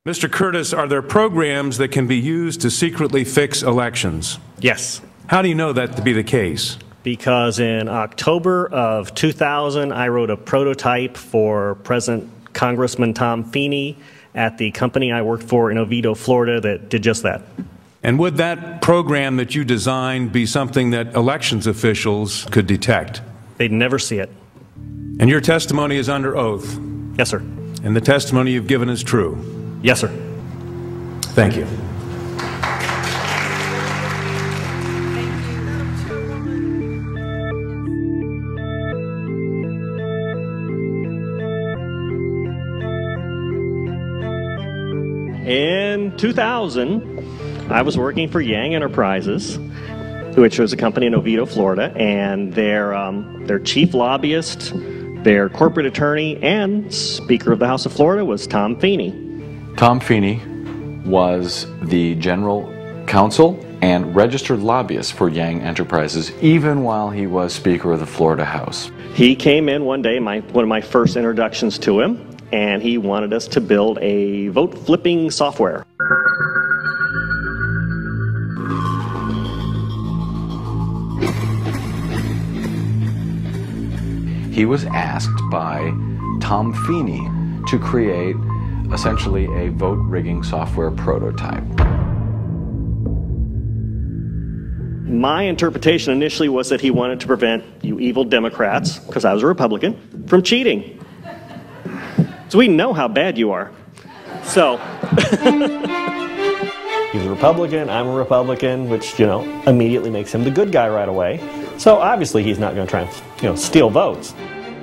Mr. Curtis, are there programs that can be used to secretly fix elections? Yes. How do you know that to be the case? Because in October of 2000, I wrote a prototype for President Congressman Tom Feeney at the company I worked for in Oviedo, Florida, that did just that. And would that program that you designed be something that elections officials could detect? They'd never see it. And your testimony is under oath? Yes, sir. And the testimony you've given is true? Yes, sir. Thank you. In 2000, I was working for Yang Enterprises, which was a company in Oviedo, Florida, and their chief lobbyist, their corporate attorney, and Speaker of the House of Florida was Tom Feeney. Tom Feeney was the general counsel and registered lobbyist for Yang Enterprises, even while he was Speaker of the Florida House. He came in one day, one of my first introductions to him, and he wanted us to build a vote flipping software. He was asked by Tom Feeney to create essentially a vote rigging software prototype. My interpretation initially was that he wanted to prevent you evil Democrats, because I was a Republican, from cheating. So we know how bad you are. So he's a Republican, I'm a Republican, which, immediately makes him the good guy right away. So obviously he's not going to try and, steal votes.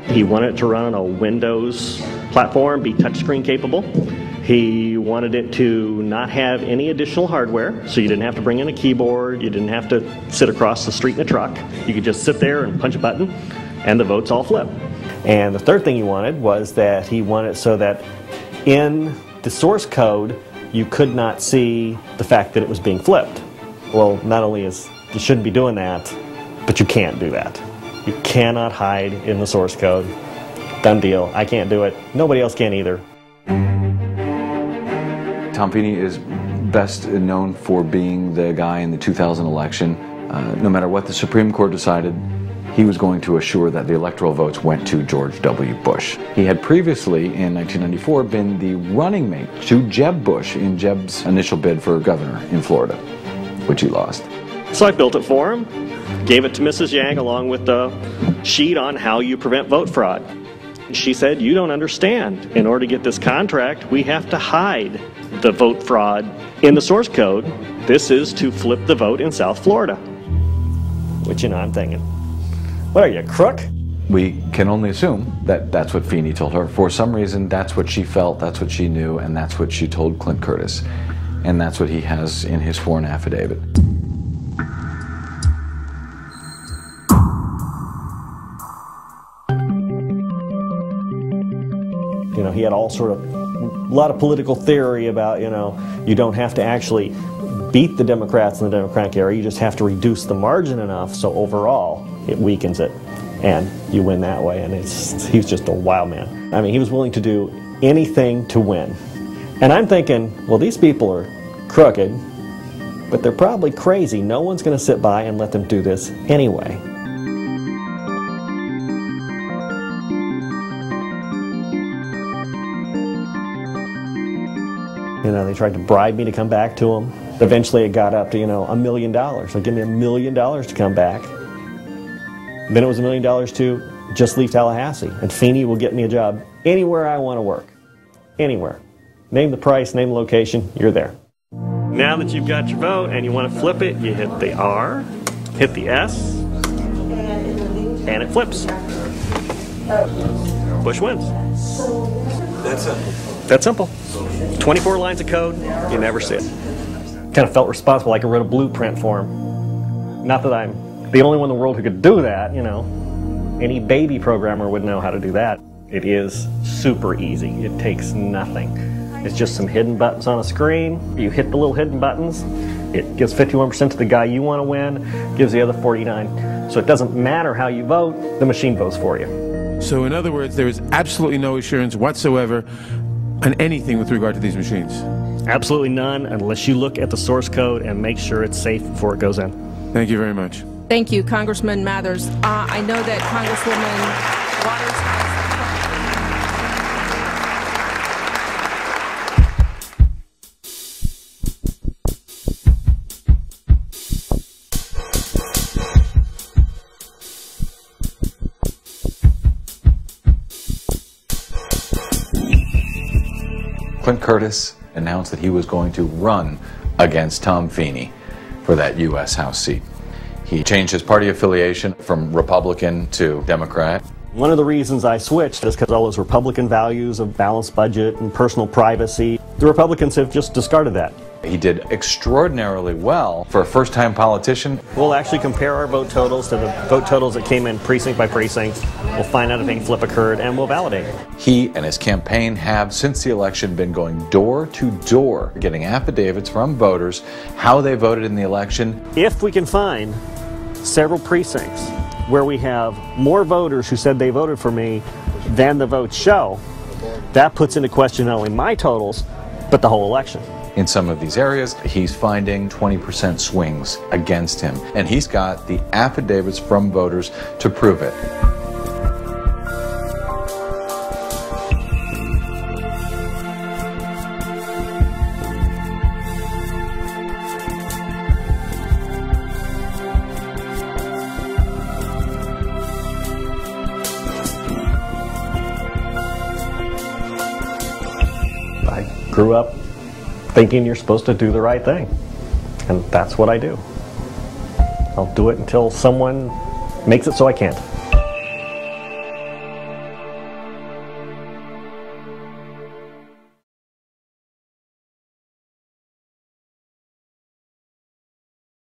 He wanted it to run on a Windows platform, be touchscreen capable. He wanted it to not have any additional hardware, so you didn't have to bring in a keyboard, you didn't have to sit across the street in a truck. You could just sit there and punch a button, and the votes all flip. And the third thing he wanted was that he wanted it so that in the source code, you could not see the fact that it was being flipped. Well, not only you shouldn't be doing that, but you can't do that. You cannot hide in the source code. Done deal. I can't do it. Nobody else can either. Tom Feeney is best known for being the guy in the 2000 election. No matter what the Supreme Court decided, he was going to assure that the electoral votes went to George W. Bush. He had previously, in 1994, been the running mate to Jeb Bush in Jeb's initial bid for governor in Florida, which he lost. So I built it for him, gave it to Mrs. Yang along with the sheet on how you prevent vote fraud. She said, "You don't understand. In order to get this contract, we have to hide the vote fraud in the source code. This is to flip the vote in South Florida." Which, I'm thinking, what are you, a crook? We can only assume that that's what Feeney told her. For some reason, that's what she felt, that's what she knew, and that's what she told Clint Curtis. And that's what he has in his sworn affidavit. He had a lot of political theory about, you don't have to actually beat the Democrats in the Democratic area, you just have to reduce the margin enough so overall it weakens it, and you win that way. And he's just a wild man. I mean, he was willing to do anything to win. And I'm thinking, well, these people are crooked, but they're probably crazy. No one's going to sit by and let them do this anyway. They tried to bribe me to come back to them. Eventually it got up to, $1 million. So give me $1 million to come back. Then it was $1 million to just leave Tallahassee. And Feeney will get me a job anywhere I want to work. Anywhere. Name the price, name the location, you're there. Now that you've got your vote and you want to flip it, you hit the R, hit the S, and it flips. Bush wins. That's it. That's simple. 24 lines of code, you never see it. Kind of felt responsible, like I wrote a blueprint for him. Not that I'm the only one in the world who could do that, Any baby programmer would know how to do that. It is super easy. It takes nothing. It's just some hidden buttons on a screen. You hit the little hidden buttons. It gives 51% to the guy you want to win, gives the other 49. So it doesn't matter how you vote, the machine votes for you. So in other words, there is absolutely no assurance whatsoever on anything with regard to these machines? Absolutely none, unless you look at the source code and make sure it's safe before it goes in. Thank you very much. Thank you, Congressman Mathers. I know that Congresswoman Waters has... Clint Curtis announced that he was going to run against Tom Feeney for that U.S. House seat. He changed his party affiliation from Republican to Democrat. One of the reasons I switched is because all those Republican values of balanced budget and personal privacy, the Republicans have just discarded that. He did extraordinarily well for a first-time politician. We'll actually compare our vote totals to the vote totals that came in precinct by precinct. We'll find out if any flip occurred, and we'll validate it. He and his campaign have, since the election, been going door to door, getting affidavits from voters, how they voted in the election. If we can find several precincts where we have more voters who said they voted for me than the votes show, that puts into question not only my totals, but the whole election. In some of these areas, he's finding 20% swings against him, and he's got the affidavits from voters to prove it. I grew up thinking you're supposed to do the right thing, and that's what I do. I'll do it until someone makes it so I can't.